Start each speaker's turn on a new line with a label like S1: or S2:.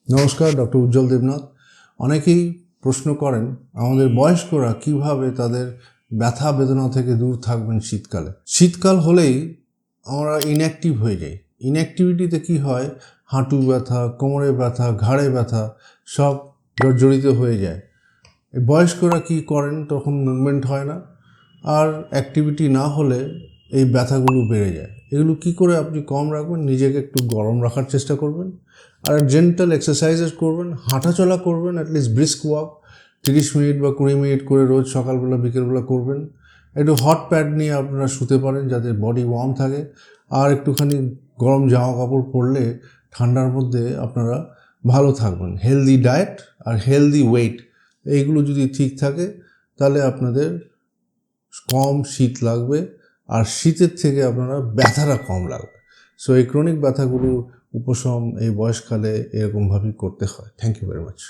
S1: নমস্কার, ডক্টর উজ্জ্বল দেবনাথ। অনেকেই প্রশ্ন করেন আমাদের বয়স্করা কিভাবে তাদের ব্যথা বেদনা থেকে দূর থাকবেন শীতকালে। শীতকাল হলেই আমরা ইনঅ্যাক্টিভ হয়ে যাই। ইনঅ্যাক্টিভিটিতে কি হয়, হাঁটু ব্যথা, কোমরে ব্যথা, ঘাড়ে ব্যথা সব জর্জরিত হয়ে যায়। বয়স্করা কি করেন, তখন মুভমেন্ট হয় না, আর অ্যাক্টিভিটি না হলে এই ব্যথাগুলো বেড়ে যায়। এগুলো কি করে আপনি কম রাখবেন? নিজেকে একটু গরম রাখার চেষ্টা করবেন, আর জেন্টাল এক্সারসাইজেস করবেন, হাঁটাচলা করবেন, অ্যাটলিস্ট ব্রিস্ক ওয়াক 30 মিনিট বা 20 মিনিট করে রোজ সকালবেলা বিকেলবেলা করবেন। একটু হট প্যাড নিয়ে আপনারা শুতে পারেন যাতে বডি ওয়ার্ম থাকে, আর একটুখানি গরম জামা কাপড় পরলে ঠান্ডার মধ্যে আপনারা ভালো থাকবেন। হেলদি ডায়েট আর হেলদি ওয়েট, এইগুলো যদি ঠিক থাকে তাহলে আপনাদের কম শীত লাগবে, আর শীতের থেকে আপনারা ব্যথাটা কম লাগবে। সো এই ক্রনিক ব্যথাগুলোর উপশম এই বয়সকালে এরকমভাবেই করতে হয়। Thank you very much.